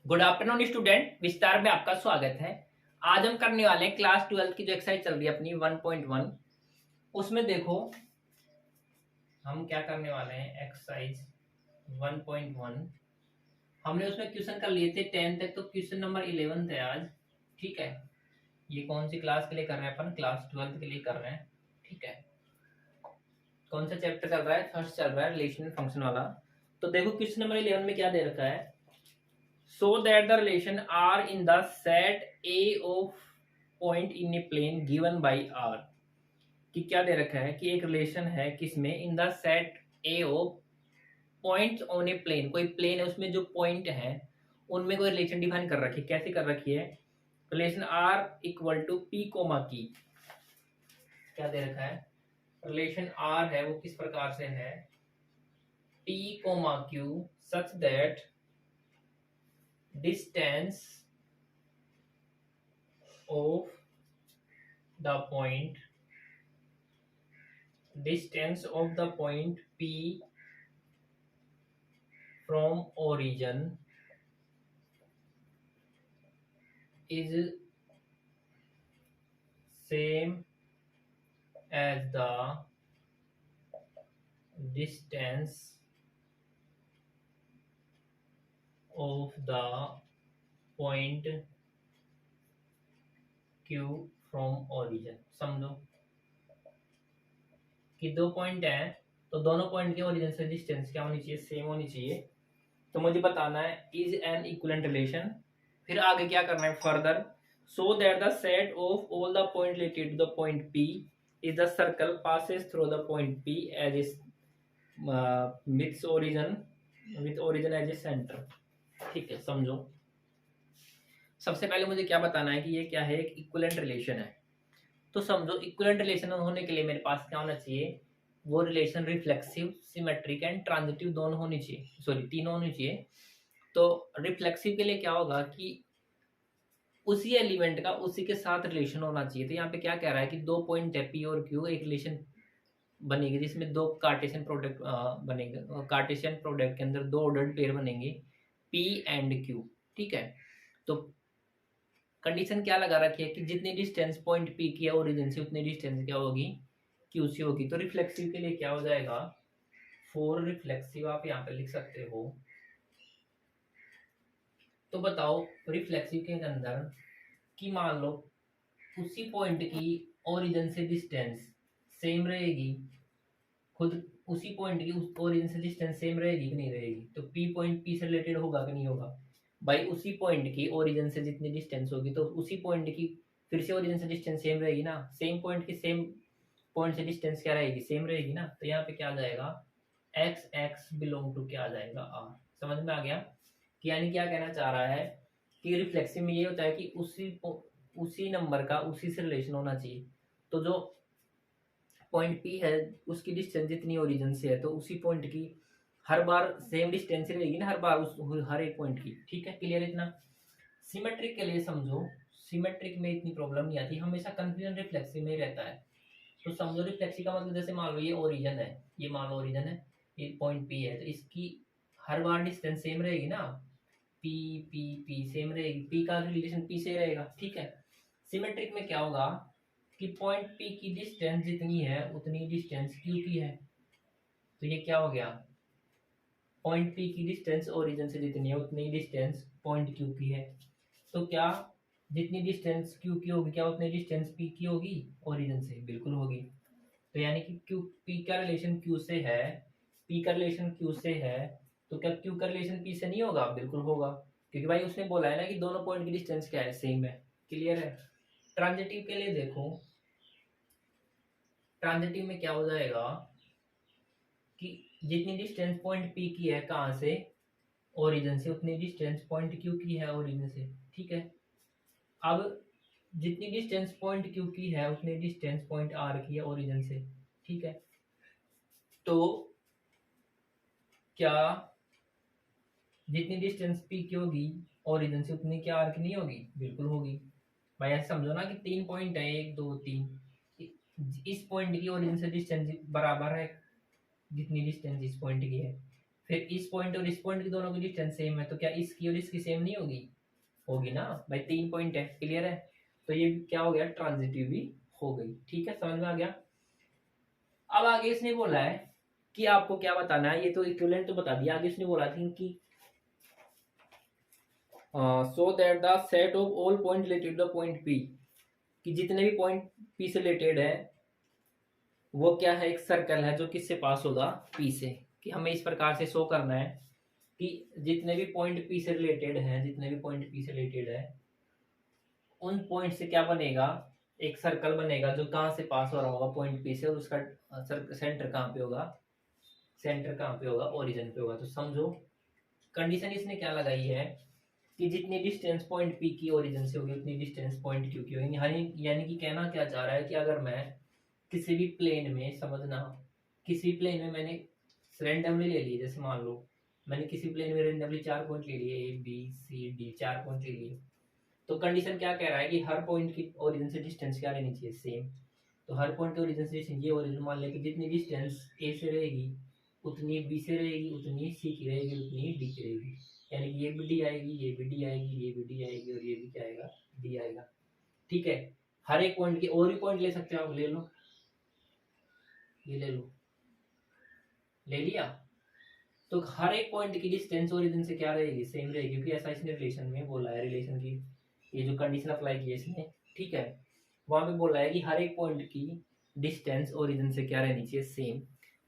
Good afternoon student, विस्तार में आपका स्वागत है। आज हम करने वाले हैं क्लास 12 की जो एक्सरसाइज चल रही है अपनी 1.1। उसमें देखो हम क्या करने वाले हैं, एक्सरसाइज 1.1। हमने उसमें क्वेश्चन कर लिए थे 10 तक, तो क्वेश्चन नंबर 11 है आज। ठीक है, ये कौन सी क्लास के लिए कर रहे हैं अपन? क्लास 12 के लिए कर रहे हैं। ठीक है, कौन सा चैप्टर चल रहा है? फर्स्ट चल रहा है रिलेशनल फंक्शन वाला। तो देखो क्वेश्चन नंबर 11 में क्या दे रखा है, so that the relation R in the set A of point in a plane given by R। कि क्या दे रखा है कि एक रिलेशन है किसमें, in the set A of points on a plane, कोई प्लेन है उसमें जो पॉइंट है उनमें कोई रिलेशन डिफाइन कर रखी है। कैसे कर रखी है? Relation R equal to P comma की। क्या दे रखा है? रिलेशन R है वो किस प्रकार से है, P comma Q such that distance of the point P from origin is same as the distance of the point Q from origin। समझो कि दो पॉइंट हैं तो दोनों पॉइंट के ओरिजिन से डिस्टेंस क्या होनी चाहिए, सेम होनी चाहिए। तो मुझे बताना है इज एन इक्विवेलेंट रिलेशन। फिर आगे क्या करना है further, so that the set of all the point related to the point P is the circle passes through the point P as is with origin as a centre. ठीक है, समझो सबसे पहले मुझे क्या बताना है कि ये क्या है, एक इक्विवेलेंट रिलेशन है। तो समझो इक्विवेलेंट रिलेशन होने के लिए मेरे पास क्या होना चाहिए, वो relation reflexive, symmetric and transitive दोनों होनी चाहिए, सॉरी तीनों होनी चाहिए। तो रिफ्लेक्सिव के लिए क्या होगा कि उसी एलिमेंट का उसी के साथ रिलेशन होना चाहिए। तो यहाँ पे क्या कह रहा है कि दो पॉइंट है P और Q, एक रिलेशन बनेगी जिसमें दो कार्टेशियन प्रोडक्ट बनेंगे। कार्टेशियन प्रोडक्ट के अंदर दो ऑर्डर्ड पेयर बनेंगे P एंड Q। ठीक है, तो कंडीशन क्या लगा रखी है कि जितनी डिस्टेंस पॉइंट P की है ओरिजिन से उतनी डिस्टेंस क्या होगी, Q से होगी। तो रिफ्लेक्सिव के लिए क्या हो जाएगा, फॉर रिफ्लेक्सिव आप यहाँ पे लिख सकते हो। तो बताओ रिफ्लेक्सिव के अंदर कि मान लो उसी पॉइंट की ओरिजिन से डिस्टेंस सेम रहेगी, खुद उसी पॉइंट की उस ओरिजिन से डिस्टेंस सेम रहेगी कि नहीं रहेगी। तो P पॉइंट P से रिलेटेड होगा कि नहीं होगा भाई, उसी पॉइंट की ओरिजिन से जितनी डिस्टेंस होगी तो उसी पॉइंट की फिर से ओरिजिन से डिस्टेंस सेम रहेगी ना। सेम पॉइंट की सेम पॉइंट से डिस्टेंस क्या रहेगी, सेम रहेगी ना। तो यहाँ पे क्या आ जाएगा, एक्स एक्स बिलोंग टू क्या आ जाएगा, आर। समझ में आ गया कि यानी क्या कहना चाह रहा है कि रिफ्लेक्सिव में ये होता है कि उसी नंबर का उसी से रिलेशन होना चाहिए। तो जो पॉइंट P है उसकी डिस्टेंस जितनी ओरिजिन से है तो उसी पॉइंट की हर बार सेम डिस्टेंस रहेगी ना, हर बार उस हर एक पॉइंट की। ठीक है, क्लियर इतना। सिमेट्रिक के लिए समझो, सिमेट्रिक में इतनी प्रॉब्लम नहीं आती, हमेशा कंफ्यूजन रिफ्लेक्सिव में ही रहता है। तो समझो रिफ्लेक्सिव का मतलब जैसे मान लो ये ओरिजिन है, ये मान लो ओरिजिन है, ये पॉइंट P है, तो इसकी हर बार डिस्टेंस सेम रहेगी ना, P P P सेम रहेगी, P का रिलेशन P से रहेगा। ठीक है, सिमेट्रिक में क्या होगा कि पॉइंट P की डिस्टेंस जितनी है उतनी डिस्टेंस Q की है। तो ये क्या हो गया, पॉइंट P की डिस्टेंस ओरिजिन से जितनी है उतनी डिस्टेंस पॉइंट Q की है। तो क्या जितनी डिस्टेंस Q की होगी क्या उतनी डिस्टेंस P की होगी ओरिजिन से, बिल्कुल होगी। तो यानी कि Q P का रिलेशन Q से है, P का रिलेशन Q से है, तो क्या Q का रिलेशन P से नहीं होगा, बिल्कुल होगा, क्योंकि भाई उसने बोला है ना कि दोनों पॉइंट की डिस्टेंस क्या है, सेम है। क्लियर है। ट्रांजिटिव के लिए देखो, ट्रांजिटिव में क्या हो जाएगा कि जितनी डिस्टेंस पॉइंट P की है कहाँ से, ओरिजिन से, उतनी डिस्टेंस पॉइंट Q की है ओरिजिन से। ठीक है, अब जितनी डिस्टेंस पॉइंट Q की है उतनी डिस्टेंस पॉइंट R की है ओरिजिन से। ठीक है, तो क्या जितनी डिस्टेंस P की होगी ओरिजिन से उतनी क्या R की नहीं होगी, बिल्कुल होगी। भाई ऐसे समझो ना कि तीन पॉइंट है, एक दो तीन, इस पॉइंट की ओरिजिन से डिस्टेंस बराबर है जितनी डिस्टेंस इस पॉइंट की है। फिर इस पॉइंट और इस पॉइंट की दोनों की डिस्टेंस सेम है, तो क्या इसकी और इसकी सेम नहीं होगी? होगी ना भाई, 3 पॉइंट है, क्लियर है। तो ये क्या हो गया, ट्रांजिटिव भी हो गई। ठीक है, समझ में आ गया। अब आगे इसने बोला है कि आपको क्या बताना है, ये तो इक्विवेलेंट तो बता दिया, आगे इसने बोला था कि सो that the set of all point related the point P, कि जितने भी पॉइंट पी से रिलेटेड है वो क्या है, एक सर्कल है जो किससे पास होगा, पी से। कि हमें इस प्रकार से शो करना है कि जितने भी पॉइंट पी से रिलेटेड है, जितने भी पॉइंट पी से रिलेटेड है, उन पॉइंट से क्या बनेगा, एक सर्कल बनेगा जो कहाँ से पास हो रहा होगा, पॉइंट पी से, और उसका सेंटर कहाँ पे होगा, सेंटर कहाँ पे होगा, ओरिजिन पे होगा। तो समझो कंडीशन इसने क्या लगाई है कि जितनी डिस्टेंस पॉइंट पी की ओरिजिन से होगी उतनी डिस्टेंस पॉइंट क्यू की होगी। यानी कि कहना क्या चाह रहा है कि अगर मैं किसी भी प्लेन में, समझना, किसी प्लेन में मैंने रेंडमली ले लिए, जैसे मान लो मैंने किसी प्लेन में रेंडमली 4 पॉइंट ले लिए, A B C D, 4 point ले लिए, तो कंडीशन क्या कह रहा है कि हर पॉइंट की ओरिजिन से डिस्टेंस क्या लेनी चाहिए, सेम। तो हर पॉइंट के ओरिजिन से डिस्टेंस, ये ओरिजिन मान लें कि जितनी डिस्टेंस ए से रहेगी उतनी बी से रहेगी, उतनी सी की रहेगी, उतनी डी की रहेगी। यानी कि ये भी डी आएगी, ये भी डी आएगी, ये भी डी आएगी, और ये भी क्या आएगा, डी आएगा। ठीक है, हर एक पॉइंट के और भी पॉइंट ले सकते हो आप, ले लो, ये ले लो, ले लिया। तो हर एक पॉइंट की डिस्टेंस ओरिजिन से क्या रहेगी, सेम रहेगी, क्योंकि ऐसा इसने रिलेशन में बोला है, रिलेशन की ये जो कंडीशन अप्लाई की है इसने, ठीक है, वहां पे बोला है कि हर एक पॉइंट की डिस्टेंस ओरिजिन से क्या रहनी चाहिए, सेम।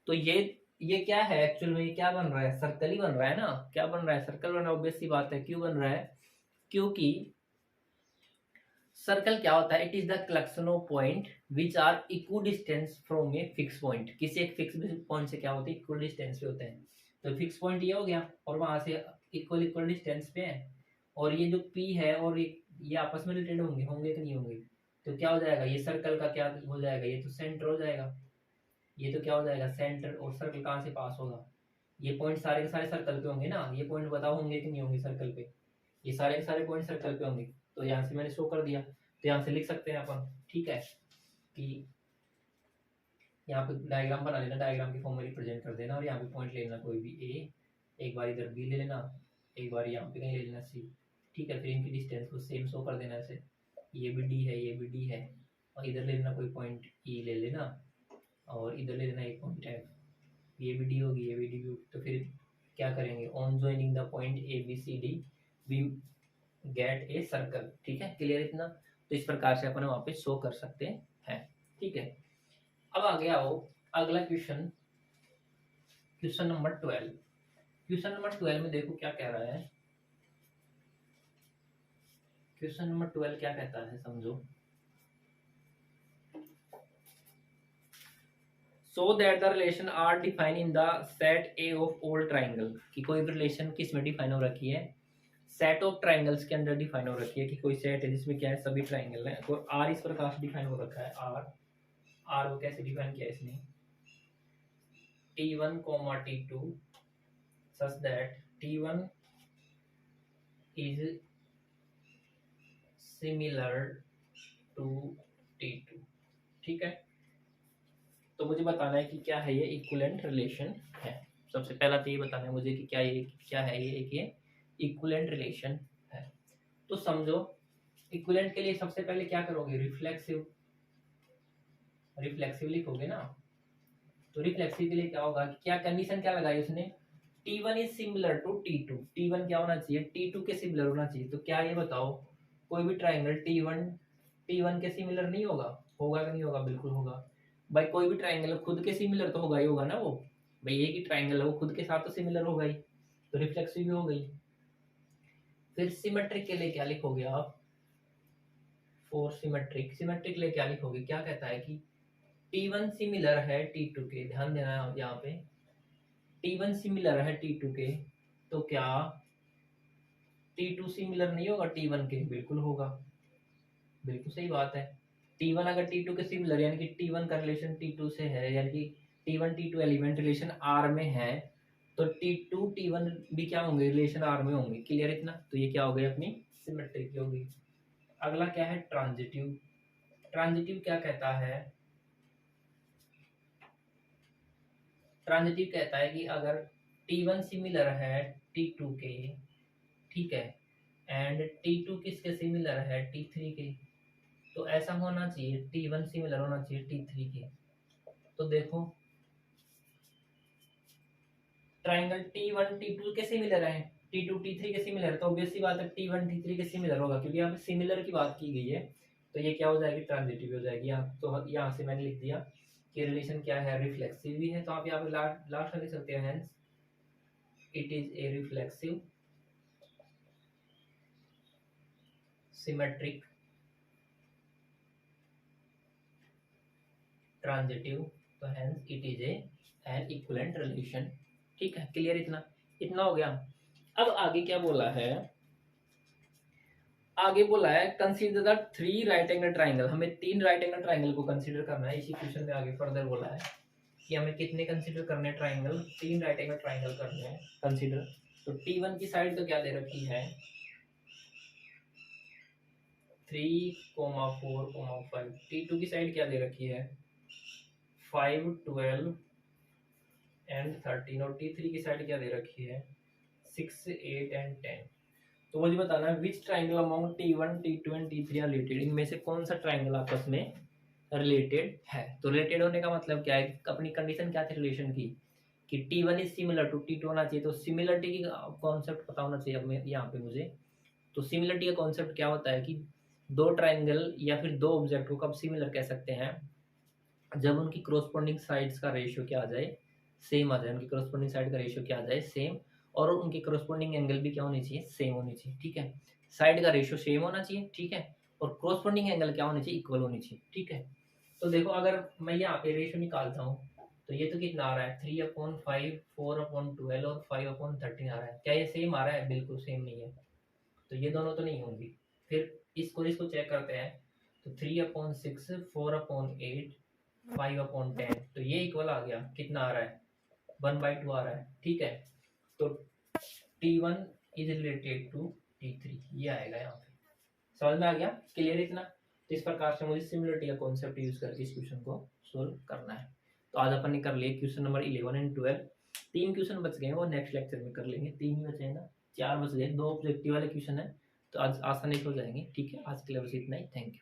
तो ये क्या है एक्चुअल में, ये क्या बन रहा है, सर्कल ही बन रहा है ना। क्या बन रहा है, सर्कल बन रहा है, ऑब्वियस सी बात है। क्यों बन रहा है, क्योंकि सर्कल क्या होता है, it is the collection of point which are equal distance from a fix point. किसी एक फिक्स पॉइंट से क्या होते हैं, इक्वल डिस्टेंस पे होते हैं। तो फिक्स पॉइंट ये हो गया, और वहां से इक्वल इक्वल डिस्टेंस पे है, और ये जो पी है और ये आपस में रिलेटेड होंगे, होंगे कि नहीं होंगे। तो क्या हो जाएगा, ये सर्कल का क्या हो जाएगा, ये तो सेंटर हो जाएगा, ये तो क्या हो जाएगा, सेंटर। और सर्कल कहाँ से पास होगा, ये पॉइंट सारे के सारे सर्कल पे होंगे ना, ये पॉइंट बताओ होंगे कि नहीं होंगे सर्कल पे, ये सारे के सारे पॉइंट सर्कल पे होंगे। तो यहाँ से मैंने शो कर दिया, तो यहाँ से लिख सकते हैं अपन, ठीक है, कि यहाँ पे डायग्राम बना लेना, डायग्राम की फॉर्म में रिप्रेजेंट कर देना, और यहाँ पे पॉइंट ले लेना कोई भी ए, एक बार इधर बी ले लेना, एक बार यहाँ पे कहीं ले लेना सी। ठीक है, फिर इनकी डिस्टेंस को सेम शो कर देना ऐसे, ये भी डी है, ये भी डी है, और इधर ले लेना कोई पॉइंट ई ले लेना, और इधर ले लेना एक पॉइंट एफ, ये भी डी होगी, ये भी डी होगी। तो फिर क्या करेंगे, on joining the point A B C D we get a circle. ठीक है, क्लियर इतना। तो इस प्रकार से अपन वहां पे शो कर सकते हैं। ठीक है, अब आगे आओ अगला question, question number 12। Question number 12 में देखो क्या कह रहा है, क्वेश्चन नंबर 12 क्या कहता है, समझो। So that the relation are define in the set A of all triangle, कि कोई भी रिलेशन किस में डिफाइन हो रखी है, सेट ऑफ ट्राइंगल्स के अंदर डिफाइन हो रखी है, कि कोई सेट है जिसमें क्या है, सभी ट्राइंगल है, और आर इस प्रकार से डिफाइन हो रखा है। आर आर को कैसे डिफाइन किया इसने, T1, T2 such that T1 is similar to T2। ठीक है, तो मुझे बताना है कि क्या है ये इक्विवेलेंट रिलेशन है। सबसे पहला तो ये बताना है मुझे कि क्या है ये, एक ये इक्विवेलेंट रिलेशन है। तो समझो इक्विवेलेंट के लिए सबसे पहले क्या करोगे, रिफ्लेक्सिव, रिफ्लेक्सिव लिखोगे ना। तो रिफ्लेक्सिव के लिए क्या होगा, क्या कंडीशन क्या लगाई उसने, T1 is similar to T2। T1 क्या होना चाहिए, T2 के सिमिलर होना चाहिए। तो क्या ये बताओ, कोई भी ट्राइंगल T1 के सिमिलर नहीं होगा, होगा कि नहीं होगा, बिल्कुल होगा भाई। कोई भी ट्राइंगल खुद के सिमिलर तो होगा ही होगा ना वो, भाई एक ही ट्राइंगल है वो खुद के साथ तो सिमिलर होगा ही, तो रिफ्लेक्सिव भी हो गई। फिर सिमेट्रिक के लिए क्या लिखोगे आप, फॉर सिमेट्रिक, सिमेट्रिक के लिए क्या लिखोगे, क्या कहता है कि T1 सिमिलर है T2 के, ध्यान देना यहाँ पे, T1 सिमिलर है T2 के, तो क्या T2 सिमिलर नहीं होगा T1 के, बिल्कुल होगा, बिल्कुल सही बात है। T1 अगर T2 के सिमिलर, यानी कि T1 का रिलेशन T2 से है, यानी कि T1 T2 element relation R में है, तो T2 T1 भी क्या होंगे, रिलेशन R में होंगे। क्लियर इतना, तो ये क्या हो गई अपनी सिमेट्रिक होगी। अगला क्या है, ट्रांजिटिव। ट्रांजिटिव क्या कहता है, ट्रांजिटिव कहता है कि अगर T1 सिमिलर है T2 के, ठीक है, एंड T2 किसके सिमिलर है T3 के। तो ऐसा होना चाहिए T1 सिमिलर होना चाहिए T3 के। तो देखो ट्राइंगल T1 T2 के सिमिलर है, T2 T3 के सिमिलर है, तो ऑब्वियस सी बात है T1 T3 के सिमिलर होगा, क्योंकि यहाँ पे सिमिलर की बात की गई है। तो ये क्या हो जाएगी, ट्रांजिटिव हो जाएगी। यहाँ तो यहाँ से मैंने लिख दिया कि रिलेशन क्या है, रिफ्लेक्सिव भी है। तो आप यहाँ पे लास्ट में लिख सकते हैं, hence it is a reflexive symmetric transitive, तो hence it is a an equivalent relation. ठीक है, क्लियर, इतना इतना हो गया। अब आगे क्या बोला है, आगे बोला है consider the 3 right angle triangle. हमें 3 राइट एंगल ट्राइंगल को कंसीडर करना है। इसी क्वेश्चन में आगे फर्दर बोला है कि हमें कितने कंसीडर करने हैं ट्राइंगल, 3 राइट एंगल ट्राइंगल करने हैं कंसीडर। तो T1 की साइड तो क्या दे रखी है 3, 4, 5। T2 की साइड क्या दे रखी है 5, 12 एंड 13। और T3 की साइड क्या दे रखी है 6, 8 एंड 10। तो मुझे बताना है which triangle among T1, T2 and T3 are related. इनमें से कौन सा ट्राइंगल आपस में रिलेटेड है। तो रिलेटेड होने का मतलब क्या है, अपनी कंडीशन क्या थी रिलेशन की कि T1 is similar to T2 होना चाहिए। तो सिमिलरिटी की कॉन्सेप्ट पता होना चाहिए अब यहाँ पे मुझे। तो सिमिलरिटी का कॉन्सेप्ट क्या होता है कि दो ट्राइंगल या फिर दो ऑब्जेक्ट को कब सिमिलर कह सकते हैं, जब उनकी कॉरस्पॉन्डिंग साइड्स का रेशियो क्या आ जाए, सेम आ जाए। उनकी कॉरस्पॉन्डिंग साइड का रेशियो क्या आ जाए, सेम, और उनकी कॉरस्पॉन्डिंग एंगल भी क्या होनी चाहिए, सेम होनी चाहिए। ठीक है, साइड का रेशियो सेम होना चाहिए, ठीक है, और कॉरस्पॉन्डिंग एंगल क्या होनी चाहिए, इक्वल होनी चाहिए। ठीक है, तो देखो अगर मैं यहाँ पे रेशियो निकालता हूँ तो ये तो कितना आ रहा है 3/5, 4/12 और 5/13 आ रहा है। क्या ये सेम आ रहा है, बिल्कुल सेम नहीं है। तो ये दोनों तो नहीं होंगी। फिर इसको चेक करते हैं। तो 3/6, 4/8, 5/10, तो ये इक्वल आ गया, कितना आ रहा है 1/2 आ रहा है। ठीक है, तो T1 is related to T3, ये आएगा यहाँ पे। समझ में आ गया, क्लियर इतना। तो इस प्रकार से मुझे सिमिलरिटी का कॉन्सेप्ट यूज करके इस क्वेश्चन को सोल्व करना है। तो आज अपन ने कर लिए क्वेश्चन नंबर 11 एंड 12। 3 क्वेश्चन बच गए, वो नेक्स्ट लेक्चर में कर लेंगे। 3 ही बचे हैं ना, 4 बच गए, 2 ऑब्जेक्टिव वाले क्वेश्चन है, तो आज आसानी से हो जाएंगे। ठीक है, आज के लिए बस इतना ही। Thank you.